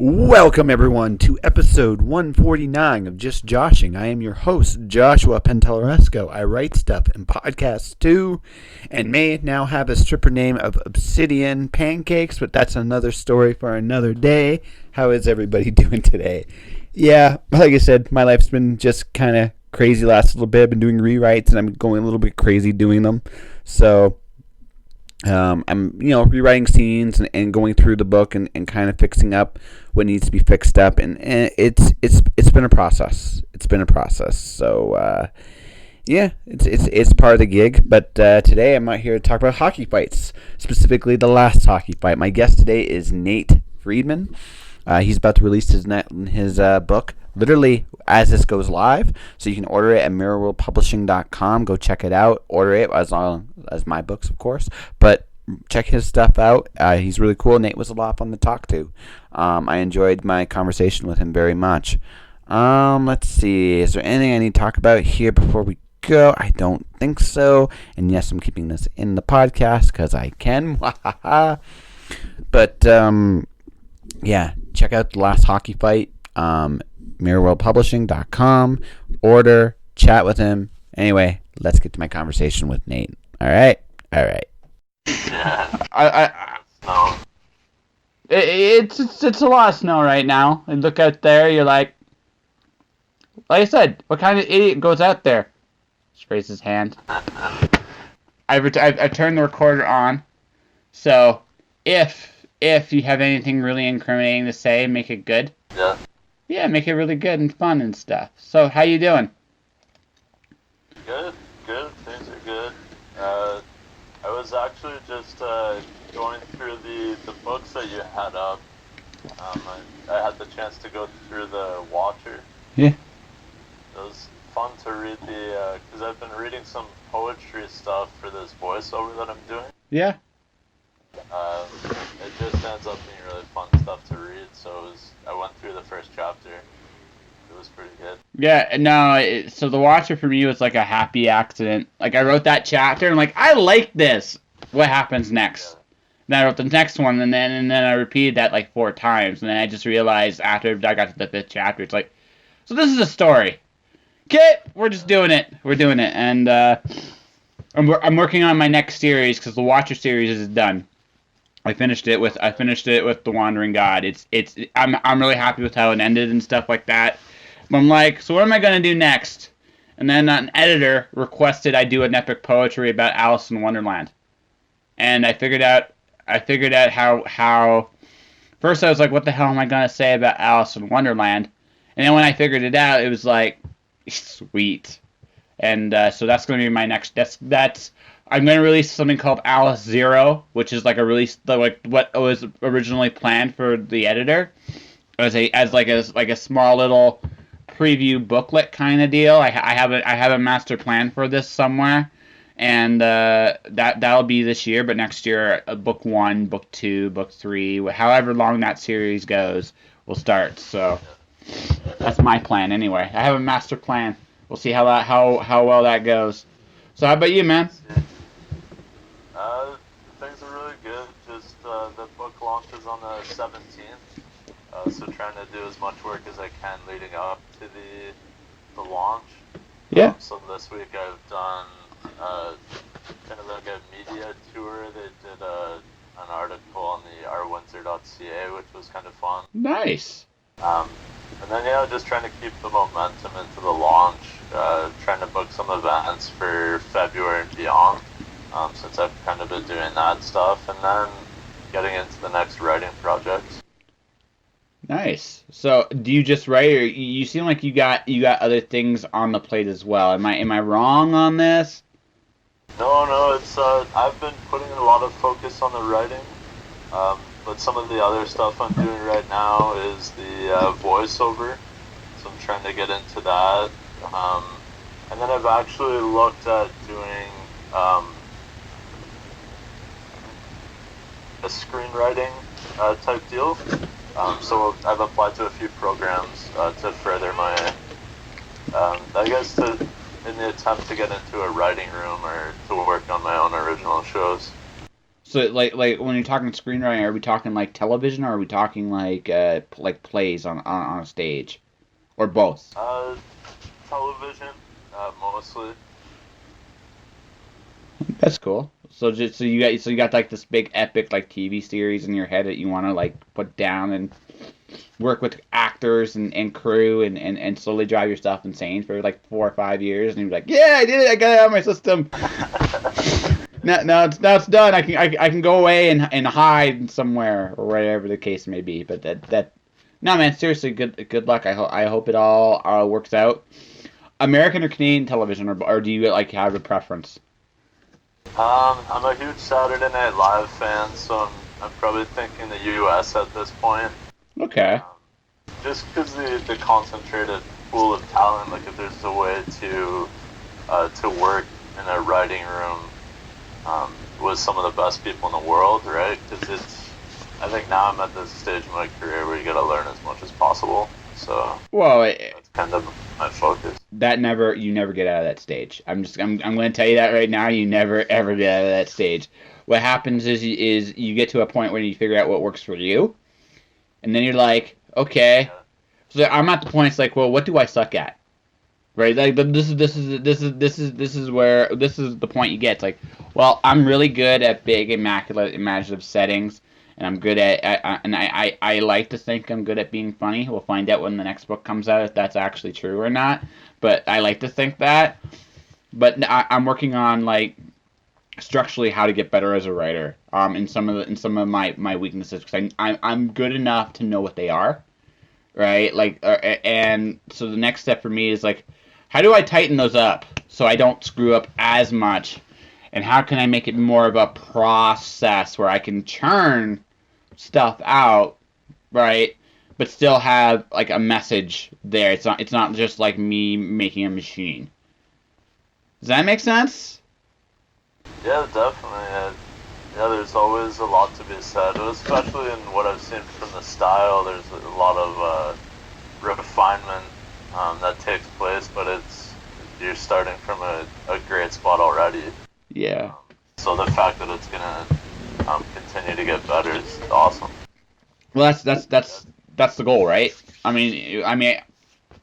Welcome, everyone, to episode 149 of Just Joshing. I am your host, Joshua Penteleresco. I write stuff and podcasts too, and may now have a stripper name of Obsidian Pancakes, but that's another story for another day. How is everybody doing today? Yeah, like I said, my life's been just kind of crazy last little bit. I've been doing rewrites, and I'm going a little bit crazy doing them. So I'm rewriting scenes and going through the book and kind of fixing up what needs to be fixed up, and it's been a process. So it's part of the gig. But today I'm out here to talk about hockey fights, specifically the last hockey fight. My guest today is Nate Friedman. He's about to release his book literally as this goes live, so you can order it at mirrorworldpublishing.com. Go check it out. Order it as long as my books, of course, but check his stuff out. He's really cool. Nate was a lot of fun to talk to. I enjoyed my conversation with him very much. Let's see. Is there anything I need to talk about here before we go? I don't think so. And yes, I'm keeping this in the podcast because I can. But yeah, check out the last hockey fight. mirrorworldpublishing.com. Order, chat with him. Anyway, let's get to my conversation with Nate. All right. It's a lot of snow right now. And look out there, you're like I said, what kind of idiot goes out there? Just raise his hand. I've turned the recorder on, so if you have anything really incriminating to say, make it good. Yeah, make it really good and fun and stuff. So, how you doing? Good. Things are good. I was actually just going through the books that you had up. I had the chance to go through the Watcher. Yeah. It was fun to read because I've been reading some poetry stuff for this voiceover that I'm doing. Yeah. It just ends up being really fun stuff to read, so I went through the first chapter. It was pretty good. Yeah, no, so The Watcher for me was like a happy accident. Like, I wrote that chapter, and I'm like, I like this. What happens next? Yeah. Then I wrote the next one, and then I repeated that like 4 times, and then I just realized after I got to the 5th chapter, it's like, so this is a story. Okay, we're just doing it. We're doing it, and I'm working on my next series because the Watcher series is done. I finished it with The Wandering God. I'm really happy with how it ended and stuff like that. But I'm like, so what am I gonna do next? And then an editor requested I do an epic poetry about Alice in Wonderland, and I figured out how. First, I was like, what the hell am I gonna say about Alice in Wonderland? And then when I figured it out, it was like, sweet. And so that's gonna be my next. That's. I'm gonna release something called Alice Zero, which is like a release like what was originally planned for the editor, as a small little preview booklet kind of deal. I have a master plan for this somewhere, and that'll be this year. But next year, book 1, book 2, book 3, however long that series goes, will start. So that's my plan anyway. I have a master plan. We'll see how well that goes. So how about you, man? Things are really good. Just the book launches on the 17th, so trying to do as much work as I can leading up to the launch. Yeah. So this week I've done kind of like a media tour. They did an article on the rwindsor.ca, which was kind of fun. Nice. And then just trying to keep the momentum into the launch. Trying to book some events for February and beyond. Since I've kind of been doing that stuff, and then getting into the next writing project. Nice. So, do you just write, or you seem like you got other things on the plate as well? Am I wrong on this? No. It's I've been putting a lot of focus on the writing, but some of the other stuff I'm doing right now is the voiceover. So I'm trying to get into that, and then I've actually looked at doing. A screenwriting type deal. So I've applied to a few programs to further my, I guess, in the attempt to get into a writing room or to work on my own original shows. So like when you're talking screenwriting, are we talking like television or are we talking like plays on a stage or both? Uh, Television, mostly. That's cool. So you got like this big epic like TV series in your head that you want to like put down and work with actors and crew and slowly drive your stuff insane for like 4 or 5 years and you're like, yeah, I did it, I got it out of my system. Now it's done. I can go away and hide somewhere or whatever the case may be. But that no, man, seriously, good luck. I hope it all works out. American or Canadian television, or do you like have a preference? I'm a huge Saturday Night Live fan, so I'm probably thinking the U.S. at this point. Okay. Just because the concentrated pool of talent, like if there's a way to work in a writing room with some of the best people in the world, right? Because I think now I'm at this stage in my career where you got to learn as much as possible. So Well, that's kind of my focus. you never get out of that stage. I'm going to tell you that right now. You never ever get out of that stage. What happens is you get to a point where you figure out what works for you, and then you're like, okay. Yeah, So I'm at the point. It's like, well, what do I suck at? Right? Like this is the point you get. It's like, well, I'm really good at big, immaculate, imaginative settings, and I'm good and I like to think I'm good at being funny. We'll find out when the next book comes out if that's actually true or not. But I like to think that. But I'm working on like structurally how to get better as a writer. In some of my weaknesses because I'm good enough to know what they are, right? Like, and so the next step for me is like, how do I tighten those up so I don't screw up as much? And how can I make it more of a process where I can churn stuff out, right? But still have like a message there. It's not just like me making a machine. Does that make sense? yeah, definitely. Yeah, there's always a lot to be said, especially in what I've seen from the style. There's a lot of refinement that takes place, but you're starting from a great spot already. Yeah. So the fact that it's gonna continue to get better is awesome. Well, that's the goal, right? I mean,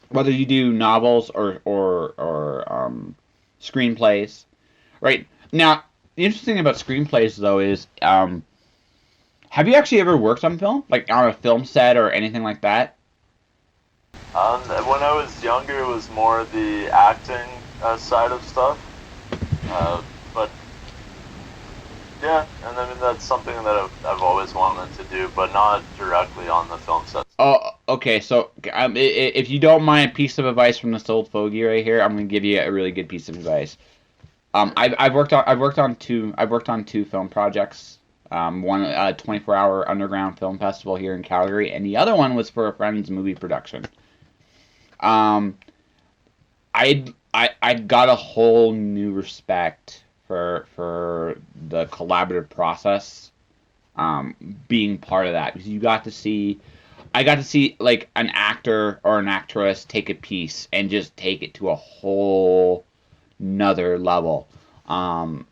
whether you do novels or screenplays, right? Now, the interesting thing about screenplays though is, have you actually ever worked on film, like on a film set or anything like that? When I was younger, it was more the acting side of stuff. But yeah, and I mean that's something that I've always wanted to do, but not directly on the film set. Oh, okay. So, if you don't mind a piece of advice from this old fogey right here, I'm gonna give you a really good piece of advice. I've worked on two film projects. One, a 24-hour underground film festival here in Calgary, and the other one was for a friend's movie production. Um, I got a whole new respect for the collaborative process, being part of that because I got to see like an actor or an actress take a piece and just take it to a whole another level. Um,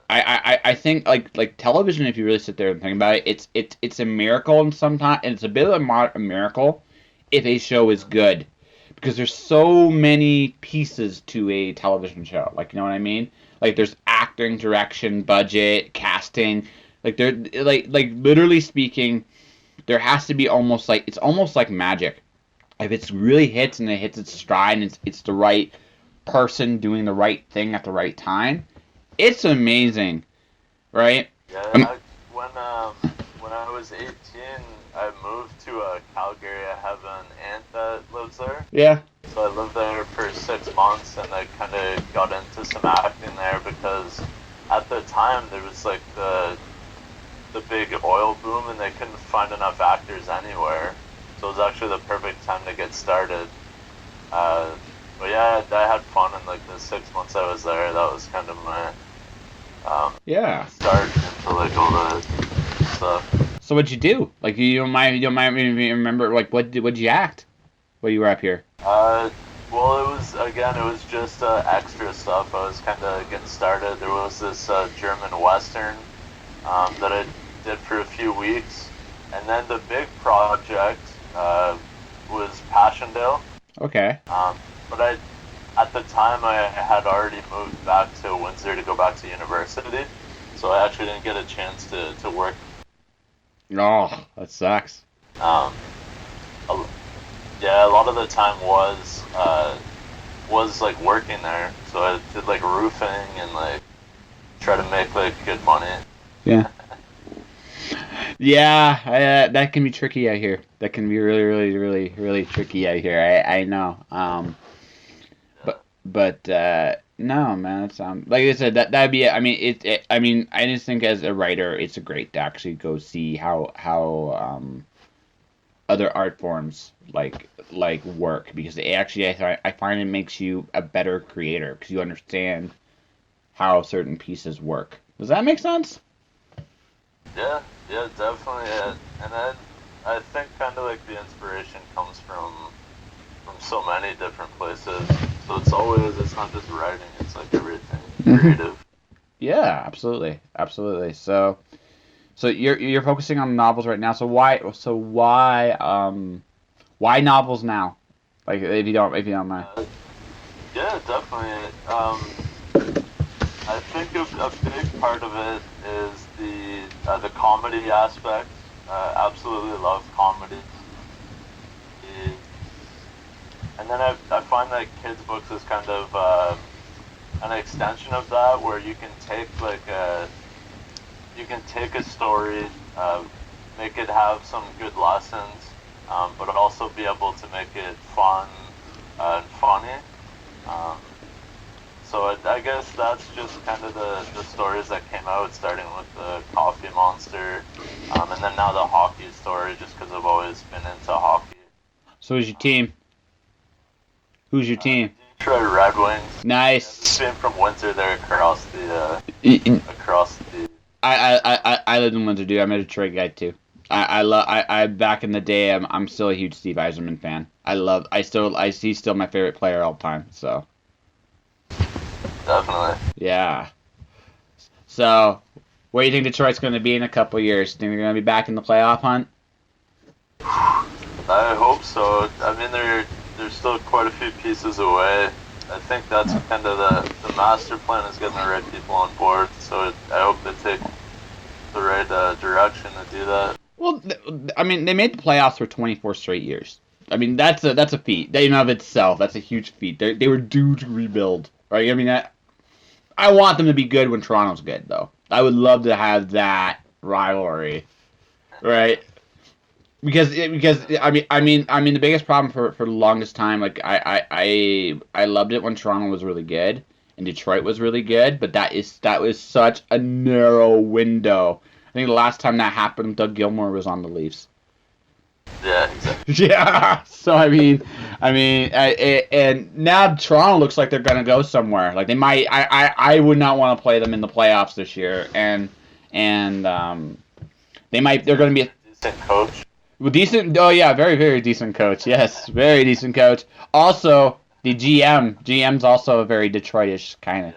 I think like television, if you really sit there and think about it, it's a miracle, and sometimes and it's a bit of a miracle if a show is good because there's so many pieces to a television show. Like, you know what I mean? Like there's acting, direction, budget, casting. Like they're like literally speaking, there has to be almost like magic. If it's really hits and it hits its stride and it's the right person doing the right thing at the right time, it's amazing, right? Yeah, when I was 18, I moved to Calgary. I have an aunt that lives there, Yeah, so I lived there for 6 months, and I kind of got into some acting there because at the time there was like the big oil boom, and they couldn't find enough actors anywhere. So it was actually the perfect time to get started. Uh, but yeah, I had fun in like the 6 months I was there. That was kind of my yeah. start into like all the stuff. So what'd you do? Like you don't mind me remember like what'd you act while you were up here? Uh, well, it was just extra stuff. I was kind of getting started. There was this German Western that I did for a few weeks, and then the big project was Passchendaele. Okay. But at the time, I had already moved back to Windsor to go back to university, so I actually didn't get a chance to work. Oh, that sucks. Um, a, yeah, a lot of the time was like working there, so I did like roofing and like try to make like good money. Yeah. Yeah, that can be tricky out here. That can be really, really, really, really tricky out here. I know. But no, man. It's like I said, that'd be. I mean, I mean, I just think as a writer, it's a great to actually go see how other art forms like work because it actually I find it makes you a better creator because you understand how certain pieces work. Does that make sense? Yeah, yeah, definitely. And then I think kind of like the inspiration comes from so many different places. So it's not just writing, it's like everything creative. Yeah, absolutely, absolutely. So you're focusing on novels right now. So why novels now? Like if you don't mind. Yeah, definitely. I think a big part of it is the comedy aspect. Absolutely love comedy. And then I find that kids books is kind of an extension of that, where you can take a story, make it have some good lessons, but also be able to make it fun and funny. Um, so I guess that's just kind of the stories that came out, starting with the Coffee Monster, and then now the hockey story, just because I've always been into hockey. So who's your team? Who's your The team? Detroit Red Wings. Yeah, just Nice. being from Windsor, they're I across the. I lived in Windsor, dude. I'm a Detroit guy too. I love I back in the day. I'm still a huge Steve Eiserman fan. He's still my favorite player all time. So Definitely. yeah. So where do you think Detroit's going to be in a couple years? Think they're going to be back in the playoff hunt? I hope so. I mean, they're still quite a few pieces away. I think that's kind of the master plan is getting the right people on board. So I hope they take the right direction to do that. Well, I mean, they made the playoffs for 24 straight years. I mean, that's a feat. In and of itself, that's a huge feat. They were due to rebuild, right? I mean, I want them to be good when Toronto's good, though. I would love to have that rivalry, right? Because I mean the biggest problem for the longest time, like I loved it when Toronto was really good and Detroit was really good, but that was such a narrow window. I think the last time that happened, Doug Gilmour was on the Leafs. Yeah, exactly. Yeah. So and now Toronto looks like they're gonna go somewhere. Like they might. I would not want to play them in the playoffs this year, and they might. They're gonna be Decent coach. well, decent. Oh yeah, very very decent coach. Yes, very decent coach. Also, the GM's also a very Detroitish kind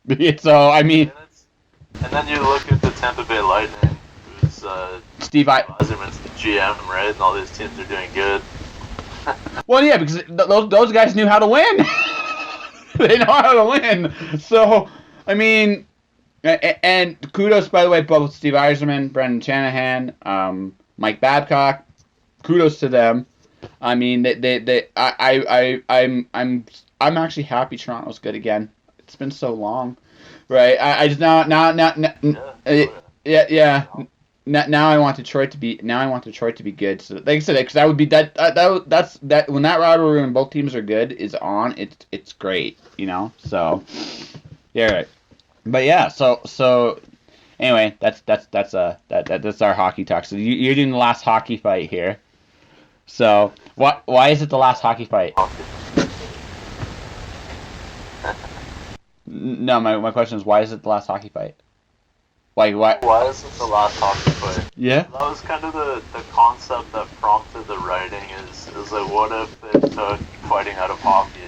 Yeah. of. So I mean, And then you look at the Tampa Bay Lightning, who's Steve. Eiserman's the GM, right? And all these teams are doing good. Well, yeah, because those guys knew how to win. They know how to win. So I mean, and kudos by the way, both Steve Eiserman, Brendan Shanahan, Mike Babcock. Kudos to them. I mean, I'm actually happy Toronto's good again. It's been so long, right? I just now yeah. Now I want Detroit to be good. So like I said, because that would be that's when that rivalry when both teams are good is on. It's great, you know. So yeah, right. But yeah, so anyway, that's our hockey talk. So you're doing the last hockey fight here. So why is it the last hockey fight? No, my question is why is it the last hockey fight? Why? Why is it the last hockey fight? Yeah. That was kind of the concept that prompted the writing is like, what if it took fighting out of hockey?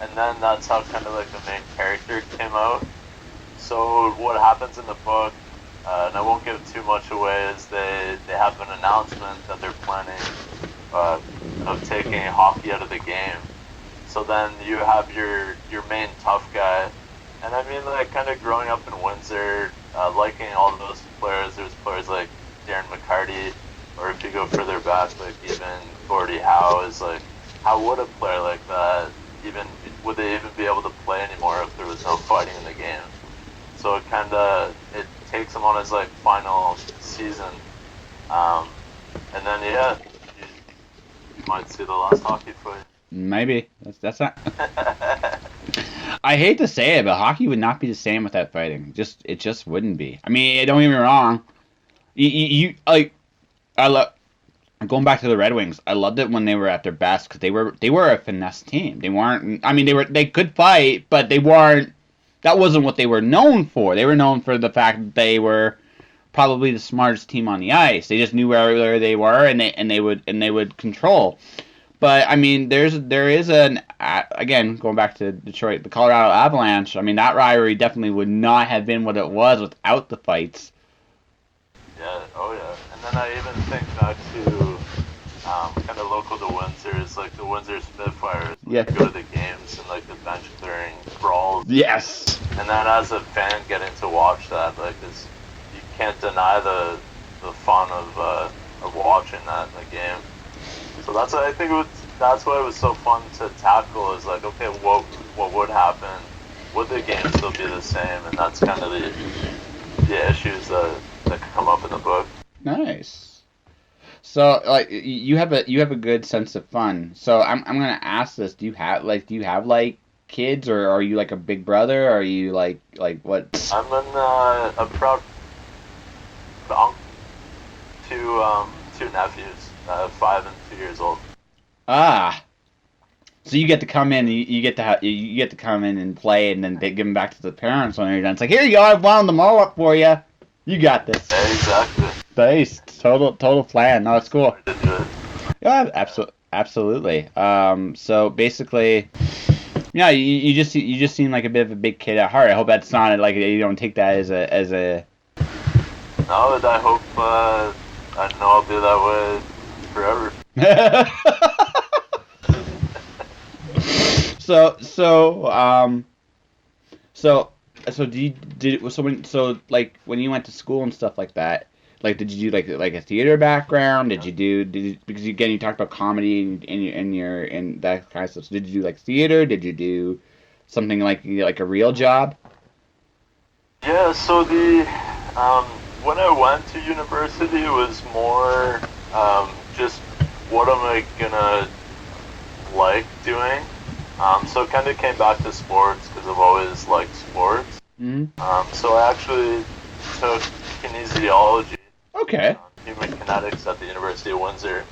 And then that's how kind of like the main character came out. So what happens in the book, and I won't give too much away, is they have an announcement that they're planning uh, of taking hockey out of the game. So then you have your main tough guy, and I mean, like, kind of growing up in Windsor, liking all of those players. There's players like Darren McCarty, or if you go further back, like even Gordie Howe is like, how would a player like that even would they even be able to play anymore if there was no fighting in the game? So it takes him on his like final season, um, and then yeah, you might see the last hockey fight. Maybe that's not. I hate to say it, but hockey would not be the same without fighting. It just wouldn't be. I mean, don't get me wrong. You like I love going back to the Red Wings. I loved it when they were at their best because they were a finesse team. They weren't. I mean, they could fight, but they weren't. That wasn't what they were known for. They were known for the fact that they were probably the smartest team on the ice. They just knew where they were, and they would control. But I mean, there is an again going back to Detroit, the Colorado Avalanche. I mean, that rivalry definitely would not have been what it was without the fights. Yeah, oh yeah. And then I even think back to kind of local to Windsor is like the Windsor Spitfires. Yeah. You go to the games and like the bench clearing brawls. Yes. And then as a fan getting to watch that, like you can't deny the fun of watching that in the game. So I think that's why it was so fun to tackle is like, okay, what would happen? Would the game still be the same? And that's kind of the issues that come up in the book. Nice. So like you have a good sense of fun. So I'm gonna ask this. Do you have like kids, or are you like a big brother? Or are you like what? I'm a proud uncle to two nephews, 5 and 2 years old. Ah. So you get to come in, you get to come in and play, and then they give them back to the parents when you're done. It's like, here you go, I've wound them all up for you. You got this. Yeah, exactly. Nice, total plan. No, it's cool. I did do it. Yeah, absolutely. So basically, yeah, you just seem like a bit of a big kid at heart. I hope that's not like you don't take that as a. No, I hope I know I'll be that way forever. When you went to school and stuff like that, like did you do like a theater background? Because again you talked about comedy and that kind of stuff. So did you do like theater? Did you do something like a real job? Yeah, so when I went to university, it was more just what am I gonna like doing. So it kind of came back to sports because I've always liked sports. Mm-hmm. So I actually took kinesiology, Okay. human kinetics at the University of Windsor.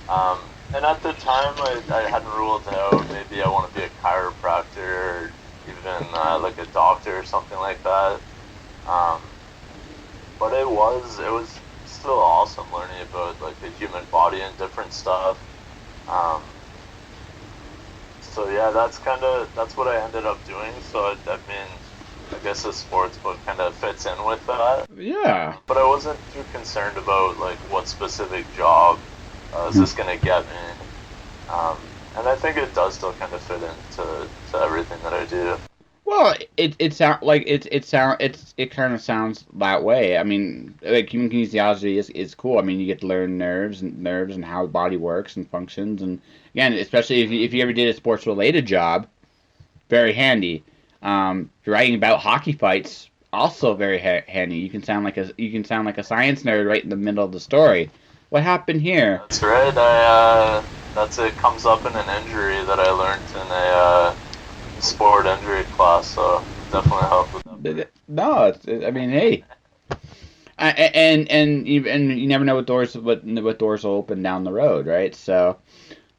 And at the time, I hadn't ruled out maybe I want to be a chiropractor or even like a doctor or something like that. But it was still awesome learning about like the human body and different stuff. So yeah, that's what I ended up doing. So I mean, I guess the sports book kind of fits in with that. Yeah. But I wasn't too concerned about like what specific job is this gonna get me. And I think it does still kind of fit into everything that I do. Well, it kind of sounds that way. I mean, like human kinesiology is cool. I mean, you get to learn nerves and how the body works and functions. And again, especially if you ever did a sports related job, very handy. Writing about hockey fights, also very handy. You can sound like a science nerd right in the middle of the story. What happened here? That's right. It comes up in an injury that I learned in a sport injury class, so definitely helped with that. No, I mean, hey, and you never know what doors will open down the road, right? So,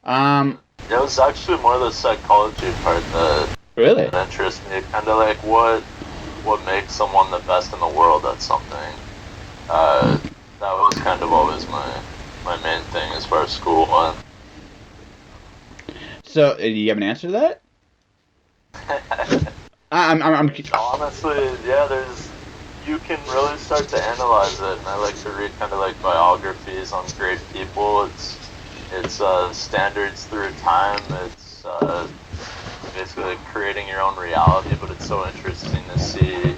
It was actually more the psychology part really that interests me. Kind of like what makes someone the best in the world at something. That was kind of always my main thing as far as school went. So, do you have an answer to that? I'm Honestly, yeah, you can really start to analyze it, and I like to read kind of like biographies on great people. It's standards through time. It's basically like creating your own reality, but it's so interesting to see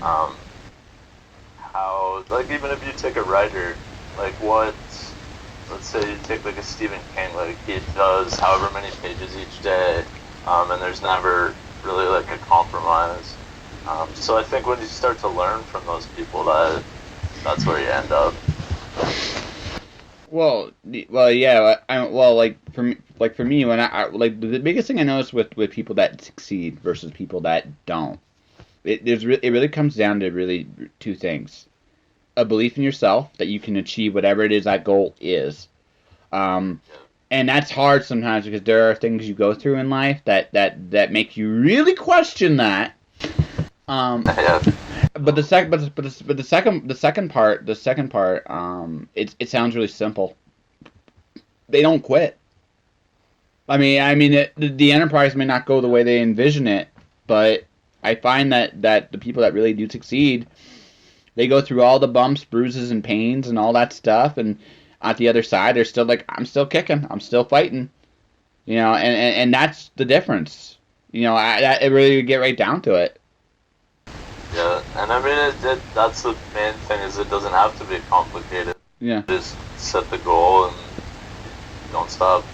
um, how, like, even if you take a writer, like what, let's say you take like a Stephen King, like he does however many pages each day, and there's never really like a compromise. So I think when you start to learn from those people, that's where you end up. well, yeah. Well, like for me, when like the biggest thing I notice with people that succeed versus people that don't, it really comes down to really two things: a belief in yourself that you can achieve whatever it is that goal is. Um, and that's hard sometimes because there are things you go through in life that make you really question that. Um, Yeah, but the second part, it sounds really simple. They don't quit. The Enterprise may not go the way they envision it, but I find that the people that really do succeed, they go through all the bumps, bruises, and pains and all that stuff, and at the other side, they're still like, I'm still kicking, I'm still fighting, and that's the difference. It really get right down to it. yeah, and I mean that's the main thing is it doesn't have to be complicated. Yeah, Just set the goal and don't stop.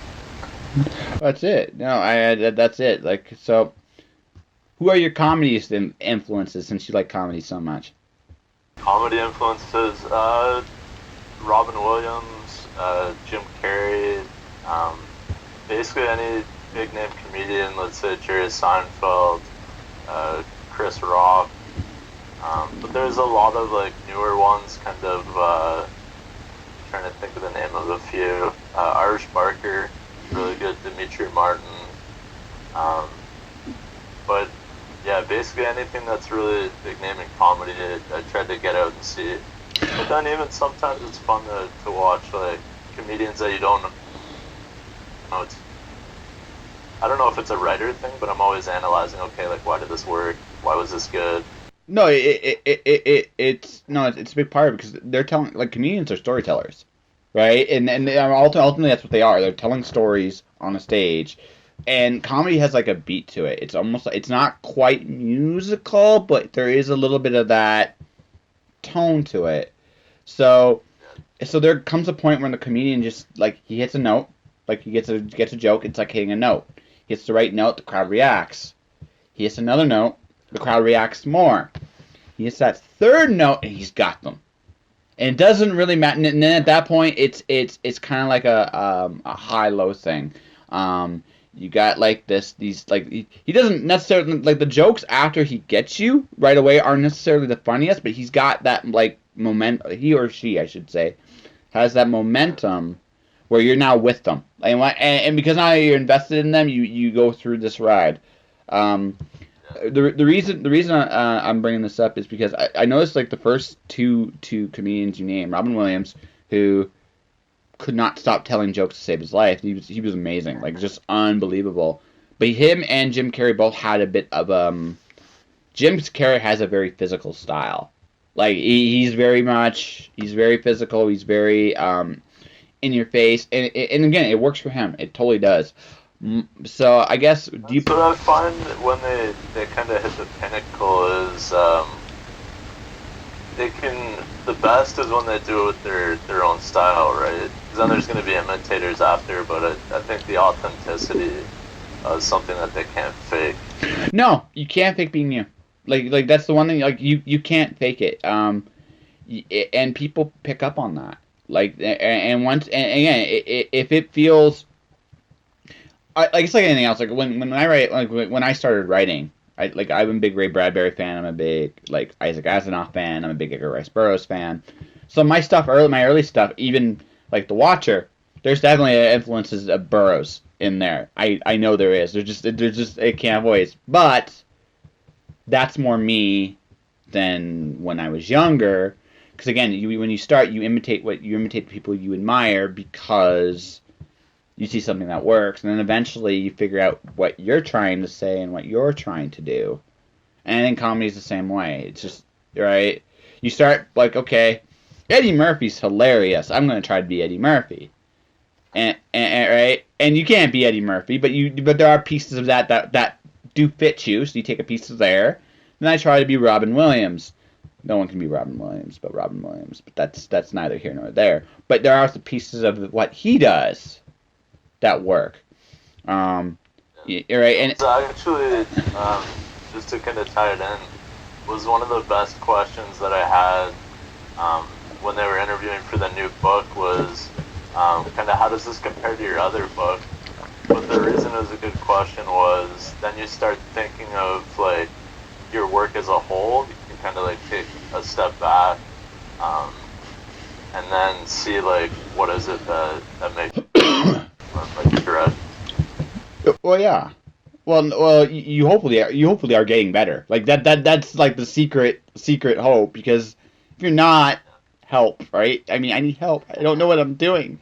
that's it. No, that's it. Like, so, who are your comedy influences since you like comedy so much? Comedy influences, Robin Williams, Jim Carrey, um, basically any big name comedian, let's say Jerry Seinfeld, Chris Rock. But there's a lot of like newer ones, kind of trying to think of the name of a few. Irish Barker, really good. Dimitri Martin. Um, but yeah, basically anything that's really big name in comedy, I tried to get out and see. But then even sometimes it's fun to watch like comedians that you don't know. I don't know if it's a writer thing, but I'm always analyzing. Okay, like why did this work? Why was this good? No, it's no, it's a big part of it because they're telling like comedians are storytellers, right? And ultimately that's what they are. They're telling stories on a stage, and comedy has like a beat to it. It's almost it's not quite musical, but there is a little bit of that tone to it. So so there comes a point when the comedian just like he hits a note, like he gets a joke. It's like hitting a note. He hits the right note, the crowd reacts. He hits another note, the crowd reacts more. He hits that third note, and he's got them. And it doesn't really matter. And then at that point, it's kind of like a high low thing. You got like these like he doesn't necessarily like the jokes after he gets you right away aren't necessarily the funniest, but he's got that like he or she I should say has that momentum where you're now with them, and because now you're invested in them, you go through this ride. Um, the reason I'm bringing this up is because I noticed like the first two comedians you named, Robin Williams, who could not stop telling jokes to save his life. He was amazing, like just unbelievable. But him and Jim Carrey both had a bit of Jim Carrey has a very physical style. Like he's very physical. He's very in your face, and again, it works for him. It totally does. So I guess do you? That's what I find when they kind of hit the pinnacle is they can the best is when they do it with their own style, right? 'Cause then there's going to be imitators after, but I think the authenticity is something that they can't fake. No, you can't fake being you. Like that's the one thing. Like you can't fake it. And people pick up on that. Like and once and again, if it feels like it's like anything else. Like when I write, like when I started writing, I'm a big Ray Bradbury fan. I'm a big like Isaac Asimov fan. I'm a big Edgar Rice Burroughs fan. So my early stuff, even like The Watcher, there's definitely influences of Burroughs in there. I know there is. There's just it can't avoid. But that's more me than when I was younger. Because again, when you start, you imitate the people you admire because you see something that works, and then eventually you figure out what you're trying to say and what you're trying to do. And I think comedy is the same way. It's just, right? You start like, okay, Eddie Murphy's hilarious. I'm gonna try to be Eddie Murphy, and right, and you can't be Eddie Murphy, but there are pieces of that do fit you. So you take a piece of there. Then I try to be Robin Williams. No one can be Robin Williams, but Robin Williams. But that's neither here nor there. But there are some pieces of what he does that work. Right, and So actually, just to kind of tie it in, was one of the best questions that I had when they were interviewing for the new book was kind of how does this compare to your other book? But the reason it was a good question was then you start thinking of like your work as a whole. You can kind of like take a step back and then see like what is it that makes like correct. well, yeah. Well, you hopefully are getting better. Like that's like the secret hope because if you're not, help, right? I mean, I need help. I don't know what I'm doing.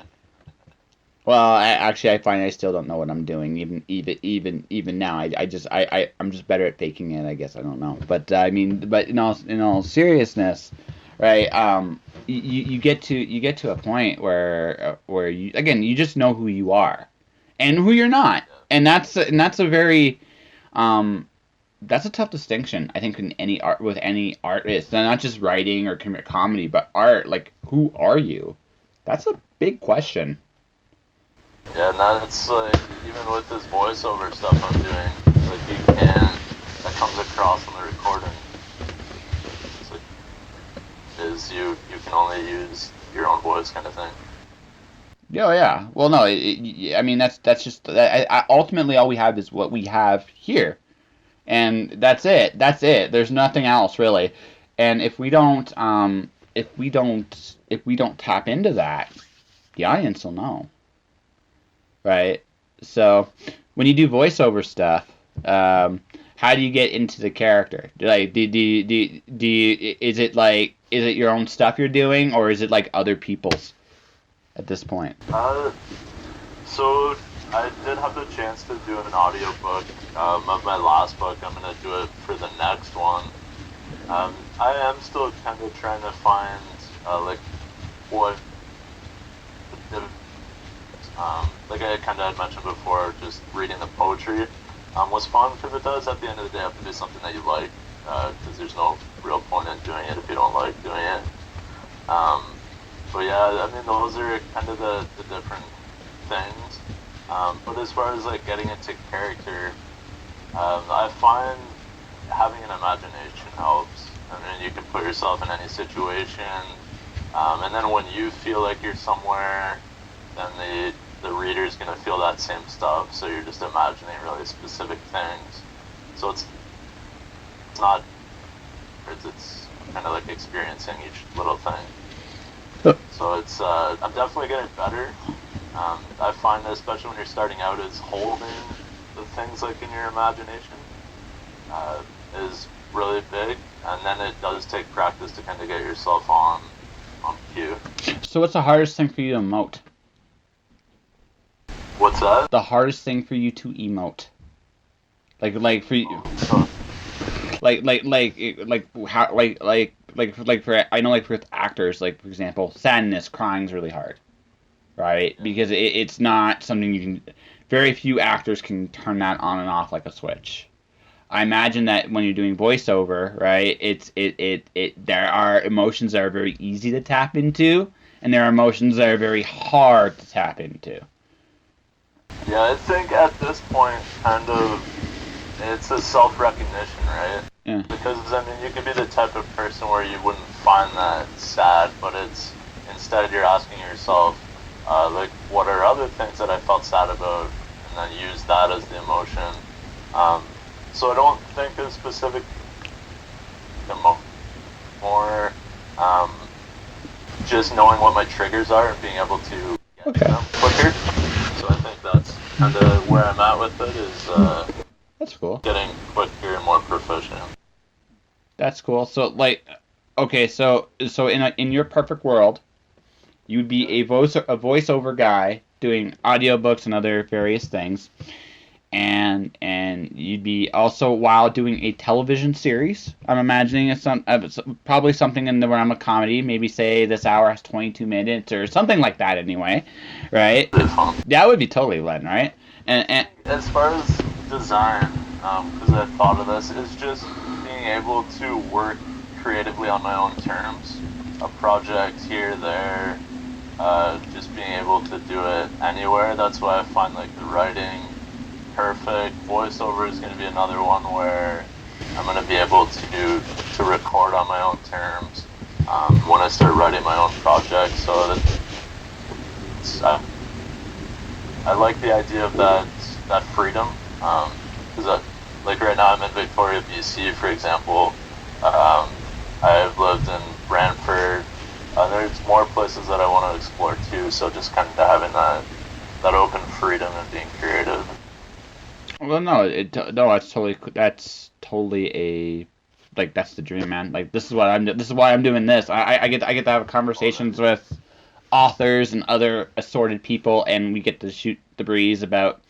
Well, I find I still don't know what I'm doing even now. I'm just better at faking it, I guess. I don't know. But I mean, but in all seriousness, right? You get to a point where you just know who you are and who you're not. And that's a very that's a tough distinction, I think, in any art with any artist, and not just writing or comedy, but art. Like, who are you? That's a big question. Yeah, and that's like even with this voiceover stuff I'm doing, like you can that comes across on the recording. It's like is you can only use your own voice kind of thing. Oh yeah. Well, no. I mean, that's just ultimately all we have is what we have here, and that's it. That's it. There's nothing else really. And if we don't tap into that, the audience will know, right? So when you do voiceover stuff, how do you get into the character? Like, is it your own stuff you're doing, or is it like other people's at this point? So I did have the chance to do an audiobook of my last book. I'm gonna do it for the next one. I am still kind of trying to find like what like I kind of had mentioned before, just reading the poetry was fun because it does at the end of the day have to be something that you like because there's no real point in doing it if you don't like doing it. But yeah, I mean those are kind of the different things. But as far as like getting into character, I find having an imagination helps. I mean, you can put yourself in any situation, and then when you feel like you're somewhere, then the reader's gonna feel that same stuff. So you're just imagining really specific things. So it's not. It's kind of like experiencing each little thing. So it's I'm definitely getting better. I find that especially when you're starting out, is holding the things like in your imagination is really big, and then it does take practice to kind of get yourself on cue. So what's the hardest thing for you to emote? What's that? The hardest thing for you to emote? Like for you, how like for I know like for actors, like for example, sadness, crying's really hard, right? Because it's not something you can. Very few actors can turn that on and off like a switch. I imagine that when you're doing voiceover, right, there are emotions that are very easy to tap into, and there are emotions that are very hard to tap into. Yeah, I think at this point, kind of, it's a self-recognition, right? Yeah. Because, I mean, you could be the type of person where you wouldn't find that sad, but it's, instead you're asking yourself, like, what are other things that I felt sad about, and then use that as the emotion. So I don't think a specific more just knowing what my triggers are and being able to get them quicker. So I think that's kind of where I'm at with it is That's cool. getting quicker and more proficient. That's cool. So like, okay, so in your perfect world, you'd be a voiceover guy doing audiobooks and other various things, and you'd be also while doing a television series. I'm imagining it's probably something in the realm of comedy. Maybe say this hour has 22 minutes or something like that. Anyway, right? That would be totally Len, right? And as far as design, because I thought of this, is just being able to work creatively on my own terms. A project here, there, just being able to do it anywhere. That's why I find like the writing perfect. Voiceover is going to be another one where I'm going to be able to record on my own terms when I start writing my own project. So I like the idea of that freedom, because like right now I'm in Victoria, BC, for example. I've lived in Brantford. There's more places that I want to explore too. So just kind of having that open freedom and being creative. well, no, that's totally a like that's the dream, man. Like this is why I'm doing this. I get to have conversations with authors and other assorted people, and we get to shoot the breeze about,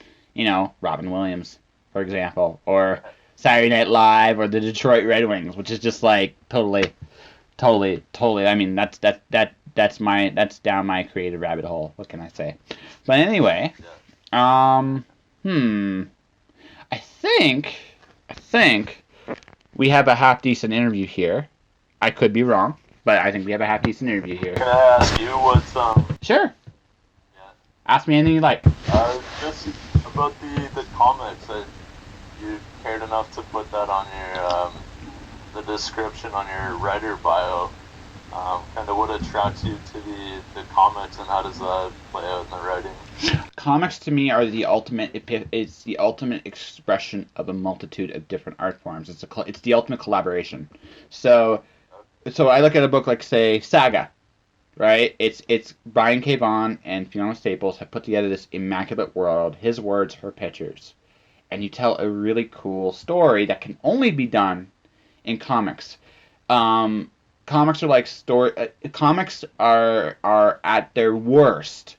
Robin Williams, for example, or Saturday Night Live, or the Detroit Red Wings, which is just like totally. I mean, that's down my creative rabbit hole. What can I say? But anyway, I think we have a half decent interview here. I could be wrong, but I think we have a half decent interview here. Can I ask you what's Sure. Yeah. Ask me anything you like. Just about the comics that you cared enough to put that on your the description on your writer bio. Kind of what attracts you to the comics, and how does that play out in the writing? Comics to me are the ultimate. It's the ultimate expression of a multitude of different art forms. It's the ultimate collaboration. So I look at a book like, say, Saga, right? It's Brian K. Vaughan and Fiona Staples have put together this immaculate world. His words, her pictures, and you tell a really cool story that can only be done in comics. Comics are like story. Comics are at their worst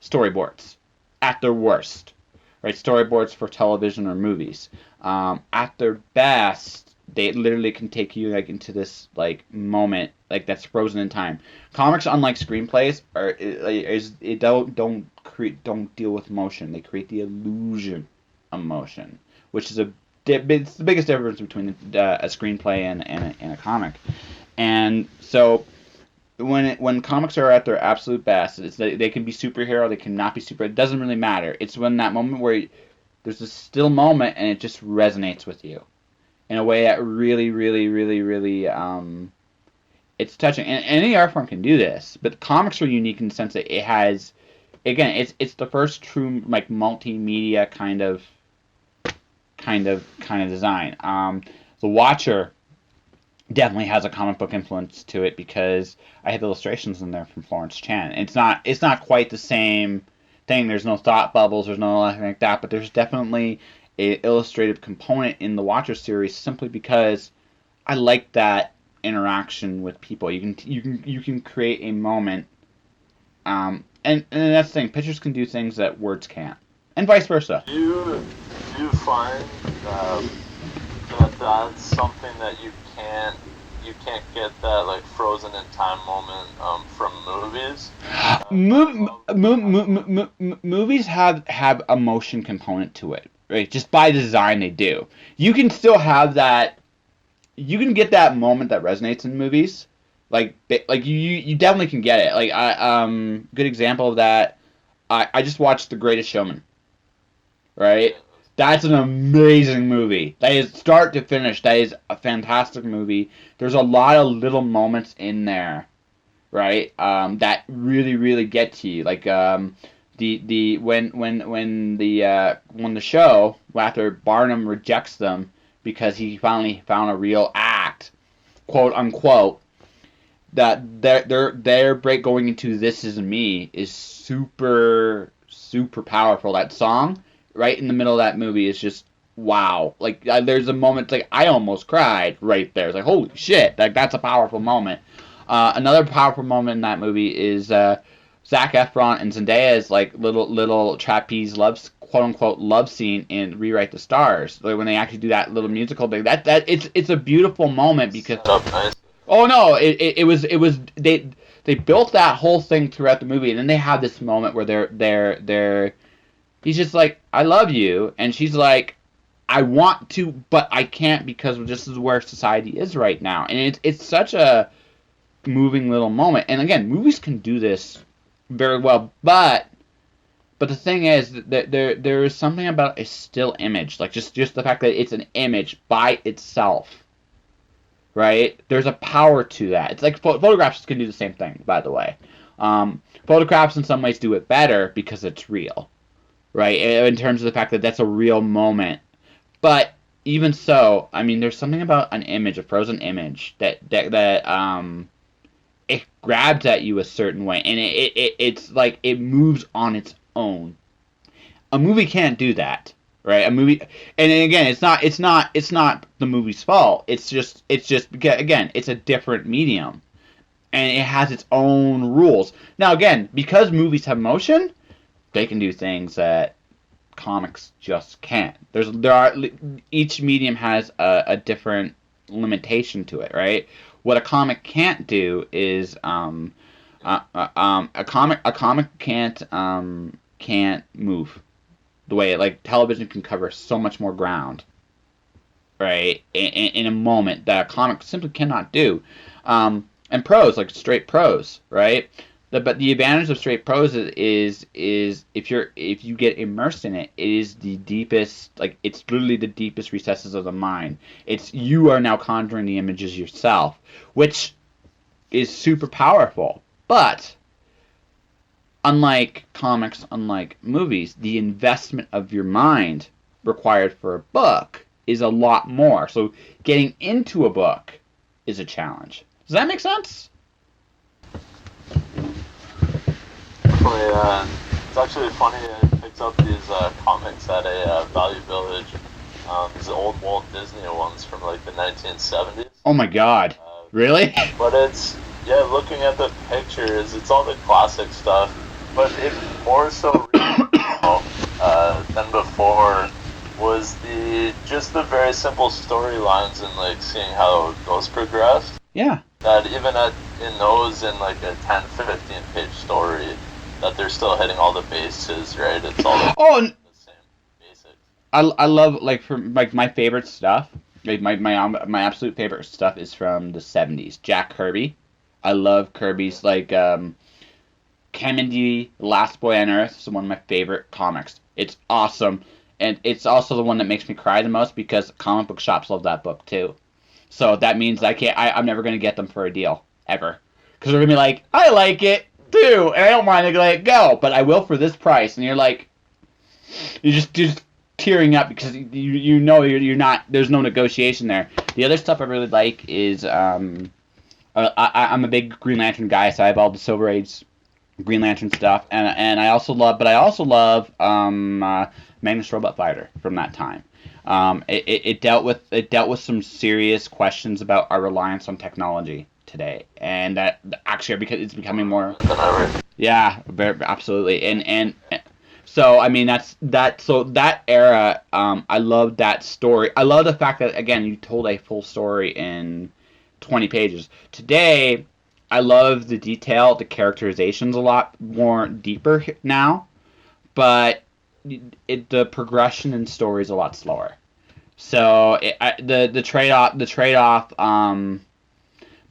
storyboards. At their worst, right? Storyboards for television or movies. At their best, they literally can take you like into this like moment like that's frozen in time. Comics, unlike screenplays, don't deal with motion. They create the illusion of motion, which is it's the biggest difference between a screenplay and a comic. And so when comics are at their absolute best, they can be superhero, they cannot be super. It doesn't really matter. It's when that moment where there's a still moment and it just resonates with you in a way that really, really, really, really it's touching. And any art form can do this, but comics are unique in the sense that it has, again, it's the first true like multimedia kind of design. The Watcher definitely has a comic book influence to it because I have illustrations in there from Florence Chan. It's not quite the same thing. There's no thought bubbles. There's no nothing like that. But there's definitely a illustrative component in the Watcher series simply because I like that interaction with people. You can create a moment. And that's the thing. Pictures can do things that words can't, and vice versa. Do you find that that's something that you can't get that like frozen in time moment from movies? Movies have a motion component to it, right? Just by design, they do. You can still have that. You can get that moment that resonates in movies, like you definitely can get it. Like good example of that. I just watched The Greatest Showman, right? That's an amazing movie. That is start to finish. That is a fantastic movie. There's a lot of little moments in there, right? That really, really get to you. Like when the show, after Barnum rejects them because he finally found a real act, quote unquote, that their break going into This Is Me is super super powerful. That song right in the middle of that movie is just wow. Like there's a moment like I almost cried right there. It's like holy shit, like that's a powerful moment. Another powerful moment in that movie is Zac Efron and Zendaya's like little trapeze love, quote unquote, love scene in Rewrite the Stars, like when they actually do that little musical thing. That it's a beautiful moment because Set up nice. oh no, it was they built that whole thing throughout the movie, and then they have this moment where they're he's just like, I love you, and she's like, I want to, but I can't because this is where society is right now, and it's such a moving little moment. And again, movies can do this very well, but the thing is that there is something about a still image, like just the fact that it's an image by itself, right? There's a power to that. It's like photographs can do the same thing, by the way. Photographs in some ways do it better because it's real, right? In terms of the fact that that's a real moment. But even so, I mean, there's something about an image, a frozen image, that it grabs at you a certain way, and it's like it moves on its own. A movie can't do that, right? A movie, and again, it's not the movie's fault. It's just because, again, it's a different medium, and it has its own rules. Now, again, because movies have motion, they can do things that comics just can't. Each medium has a different limitation to it, right? What a comic can't do is a comic can't move the way like television can cover so much more ground, right? In a moment that a comic simply cannot do. And prose, like straight prose, right? But the advantage of straight prose is if you get immersed in it, it is the deepest, like it's literally the deepest recesses of the mind. It's you are now conjuring the images yourself, which is super powerful. But unlike comics, unlike movies, the investment of your mind required for a book is a lot more. So getting into a book is a challenge. Does that make sense? It's actually funny. I picked up these comics at a Value Village. These old Walt Disney ones from like the 1970s. Oh my God! Really? But it's looking at the pictures, it's all the classic stuff. But it more so than before was the very simple storylines and like seeing how those progressed. Yeah. That even in those in like a 10, 15 page story, that they're still hitting all the bases, right? It's all the same basics. I love like from like my favorite stuff. Like my absolute favorite stuff is from the 70s. Jack Kirby. I love Kirby's like Kamandi, Last Boy on Earth is one of my favorite comics. It's awesome, and it's also the one that makes me cry the most because comic book shops love that book too. So that means I'm never gonna get them for a deal ever, because they're gonna be like, I like it too, and I don't want to let it go, but I will for this price. And you're like, you're just tearing up because you know you're not. There's no negotiation there. The other stuff I really like is I'm a big Green Lantern guy, so I have all the Silver Age Green Lantern stuff, and I also love Magnus Robot Fighter from that time. It dealt with some serious questions about our reliance on technology today, and that actually because it's becoming more. Yeah, absolutely, and so I mean that era. I love that story. I love the fact that again you told a full story in 20 pages. Today, I love the detail, the characterization's a lot more deeper now, but the progression in story is a lot slower. So the trade-off.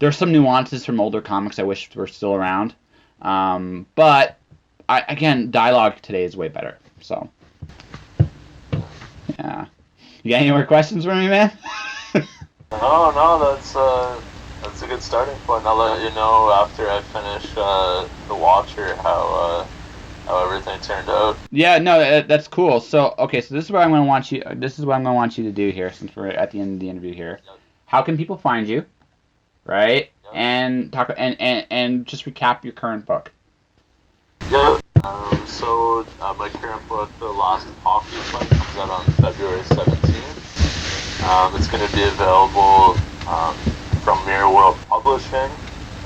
There's some nuances from older comics I wish were still around, but again, dialogue today is way better. So yeah, you got any more questions for me, man? No, that's a good starting point. I'll let you know after I finish the Watcher how everything turned out. Yeah, no, that's cool. So, okay, so this is what I'm going to want you. This is what I'm going to want you to do here, since we're at the end of the interview here. Yep. How can people find you, right? Yep. And talk and just recap your current book. Yeah. So my current book, The Last Hockey Fight, comes out on February 17th. It's going to be available from Mirror World Publishing.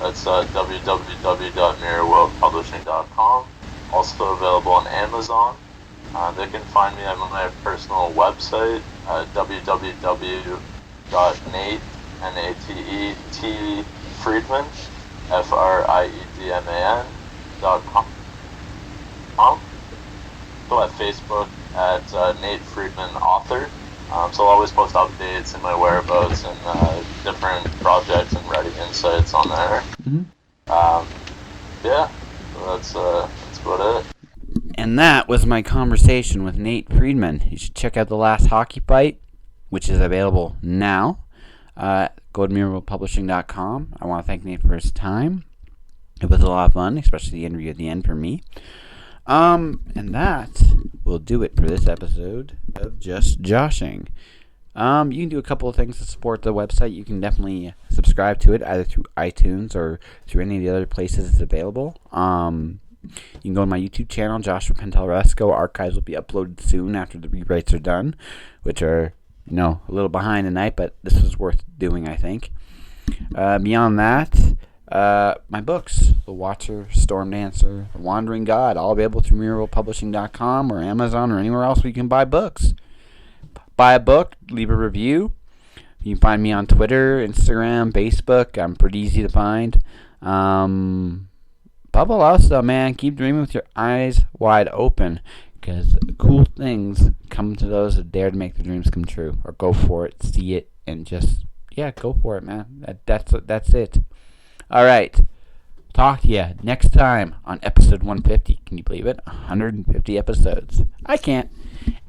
That's www.mirrorworldpublishing.com. Also available on Amazon. They can find me on my personal website, www.nate Friedman, FRIEDMAN.com. So at Facebook at Nate Friedman Author. So I'll always post updates and my whereabouts and different projects and writing insights on there. Yeah, so that's about it. And that was my conversation with Nate Friedman. You should check out The Last Hockey Fight, which is available now. Go to mirrorpublishing.com. I want to thank Nate for his time. It was a lot of fun, especially the interview at the end for me. And that will do it for this episode of Just Joshing. You can do a couple of things to support the website. You can definitely subscribe to it either through iTunes or through any of the other places it's available. You can go to my YouTube channel, Joshua Pentelresco. Archives will be uploaded soon after the rewrites are done, which are, a little behind tonight, but this was worth doing, I think. Beyond that, my books, The Watcher, Storm Dancer, The Wandering God, all available through mirrorpublishing.com or Amazon or anywhere else where you can buy books. Buy a book, leave a review. You can find me on Twitter, Instagram, Facebook. I'm pretty easy to find. Above all else, though, man, keep dreaming with your eyes wide open, because cool things come to those that dare to make their dreams come true, or go for it, see it, and just, go for it, man. That's it. All right. Talk to you next time on episode 150. Can you believe it? 150 episodes. I can't.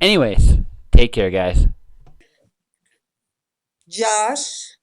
Anyways, take care, guys. Josh.